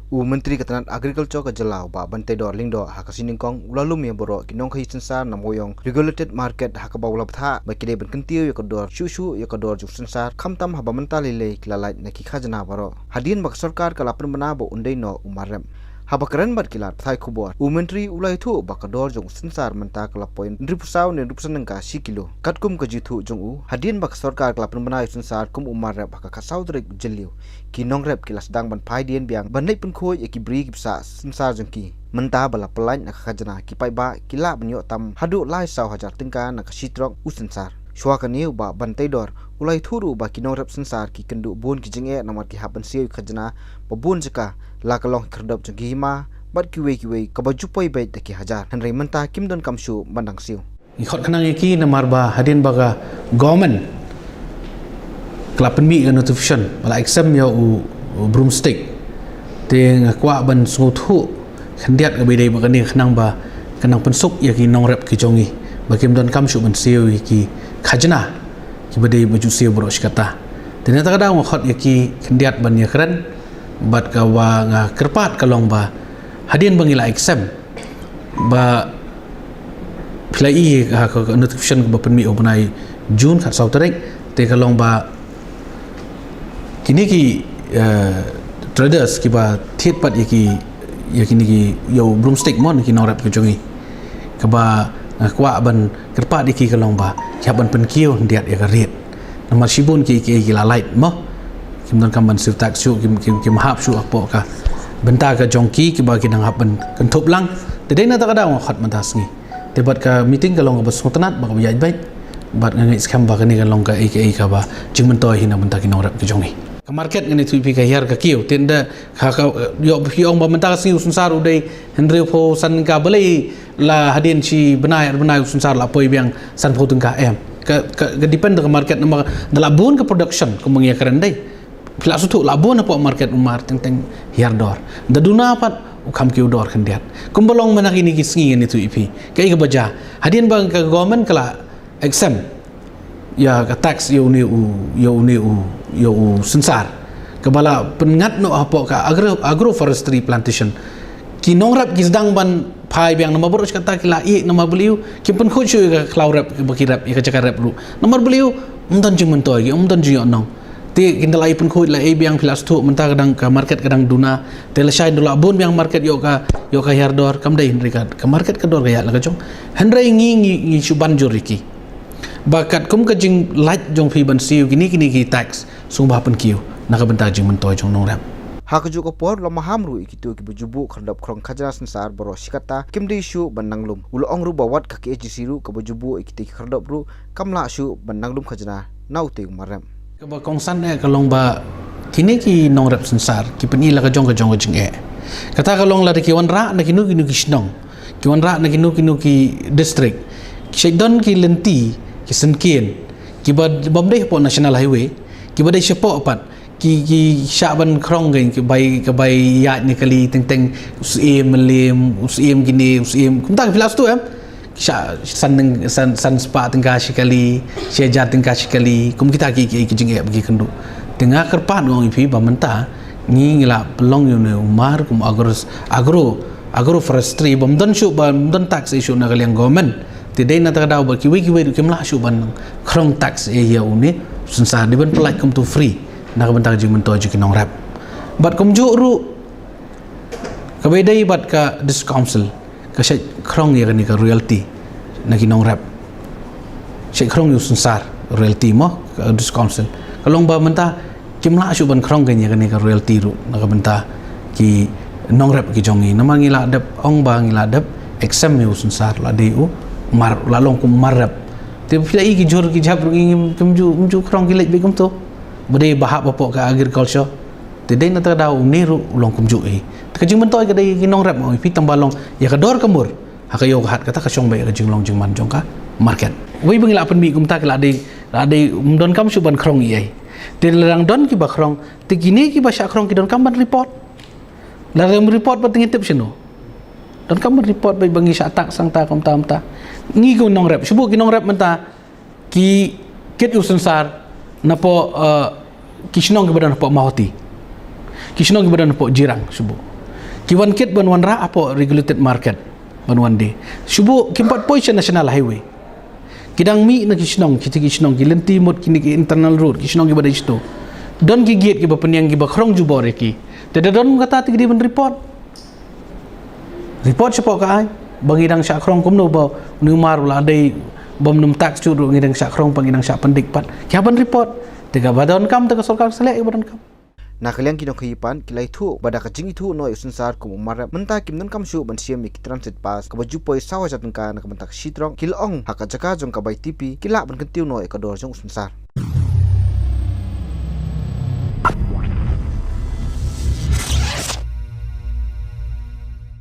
Menteri Ketenaga Agriculture ke Jelau ba bantai dor lingdo hakasining kong ulalum ya borok kinong kai sensar namoyong regulated market hakaba ulap tha ba kide ben kentiu ya kodor shushu ya kodor juk sensar khamtam haba mental lele kilalai na ki khajna baro hadin bak sarkar kala permana bo undai no umarem haba keren bat kilat thai khubor Menteri ulai thu ba kodor juk sensar menta kala point ripusau ne rupusan ka si kilo katkum ka jithu jong hadin bak sarkar kala permana sensar kum umarem ba ka saudrek jeliu kinong rep kilas dang ban pai dien biang ban nei pun khoi ki bri ki sa sensar jengki menta bala pelain nak khajana ki pai ba kila banyo tam hadu lai sau hajar tingka nak sitrok usensar shwa ka niu ba bantai dor ulai thuru ba kinong rep sensar ki kendu bon ki jenge namar ki haban siu khajana babun jaka la kalong kherdap jengki ma bat ki we ka baju poi bai taki hajar hanrei menta kimdon kamshu bandang siu ikhot kanang ki namar ba hadin baga government kelapan mi notification bala exam ya broomstick te ngakwa ban sunguthu khandiat ga bedai ba kani khnang ba kanang pensuk ya ki nongrep ki jongi bakim don kam shu ban siu ki khajna ki bedai baju siu bro shikata ternyata kadang khot ya ki khandiat ban ya keren bat ka wa nga kerpat kalong ba hadin bangila exam ba plai ha notification ba pen mi openai June khat sau tarikh te kalong ba kini ki traders ki ba thiet pat ki yo broomstick mon ki norap ki jongi ka ba kwa ban kerpa ki kalong ba ya ban pen kiu ndiat ya ka riet namar sibun ki la light mo kim don kam ban sir tak su kim hap su apo ka benta ka jongki ki ba ki nang hap ban kan thop lang te dei na ta kada khat man tas ngi te bat ka meeting kalong ba sotanat ba ka yai bai bat ngai skam ba ka ni kalong ka ka ba jingman toy hina benta ki norap ki jongi ke market ngani tu pi ka hiar ka kiu tenda ka yo ong ba mentang si unsar udai henry pho san ka belai la hadin chi benai unsar la poi biang san pho tung ka em ka depend ke market nama dalam bun ke production ke mengia keren dai pila sutu labun apa market umar teng hiar dor da duna pat ukam kiu dor kendiat kumbolong manak ini kisngi ngani tu ipi kai ka baja hadin bang ka government kala exam ya ka tax yo sensar kebala pengat no apa ka agroforestry plantation ki nongrap ki sedang ban pai biang nama borok kata kila nama beliau ki pen khusu ka klaurap ki bakirap ka cakarap lu nomor beliau umdan jing mentoi umdan jing nong ti kindalai pen khoi la biang filas tu menta kadang ka market kadang duna telesai dulu abun biang market yo ka hiardor kam dai henry ka market ka dor ga ya la ka jong henry ngi suban joriki bakat kum ka jing light jong phi ban siu kini ki tax sung ba pen kiu nak benta jing mentoi jong nong rap ha ka juk por lo mahamru ikitu ki bujubu khardap krong khajana sensar boro sikata kimdi shu bananglum ulo ongru bawat ka ki siru ka bujubu ikiti khardap ru kamla shu bananglum khajana naute maram ka ba kongsan kalong ba kini ki nong rap sensar ki pen ila ka jong jing kata kalong la ki wan ra na kinu ki snong ki wan ra na kinu ki district shedon ki lenti ki senkien ki bomdai po national highway ki badai sepo pat ki syaban krong ki bai ya ni kali teng usim gini kumta filas tu san spa tengah sekali sejar tengah sekali kum kita ki jing bagi kendu tengah kerpat ngong ipi ba menta ngi ngila pelong yo ne umar kum agroforestry bomdon shu bomdon tax issue na kaliang government tidai na takadaw ba kiwi kimla shu ban krong tax ya uni sensar di ban pelak kum tu free nak bentang jing mentoi jing nong rap bat kum ju ru ka bedai bat ka dis council ka shay krong ya ni ka royalty na kinong rap shay krong yu sensar royalty mo ka dis council kalong ba menta kimla shu ban krong ya ni ka royalty ru nak benta ki nong rap ki jongi namang ila dap ong ba ngila dap exam yu sensar la deu mar lalong kum marap te pila ki jor ki jab ngi kumju krong ki lek bekum to bade bahap apa ka agriculture te dei na ta daw niru ulong kumju te jing mentoi ka dei kinong rap mo pi tambalong ya ka dor kamur ha ka yo hat kata ka syong bai ka jing long jing man jong ka market wei bangila pen mi kum ta la dei don kam suban krong ai te larang don ki ba krong te gini ki ba sya krong ki don kam ban report larang report pa tingitip sino don kam report bai bangi sya tak sang ta kam ta ngi ko nong rap subu ki nong rap menta ki ket usensar napo kisnong kepada napo mahoti kisnong kepada napo jirang subu Kiwan kit banwan ra apa regulated market banwan di. Subuh kimpat position national highway. Kidang mi na kisnong kiti kisnong kilenti mot kini ki internal road kisnong ki badai situ. Don ki gate ki ba penyang ki ba krong jubor ki. Tidak don kata ti di ban report. Report siapa ka ai? Bangidang syak krong kumno ba ni marula adai bom num tax chu ngidang syak krong pangidang syak pendik pat. Kya ban report. Tiga badon kam tiga sarkar selek badon kam. Na kalian kinong kahipan kilai thu bada ka jingi thu no usunsar kum umarap menta kim nan kam shu ban siam mi transit pass ka baju poi sawa jatun ka na ka bentak sitrong kilong haka jaka jong ka bai tipi kila ban kentiu no ekador jong usunsar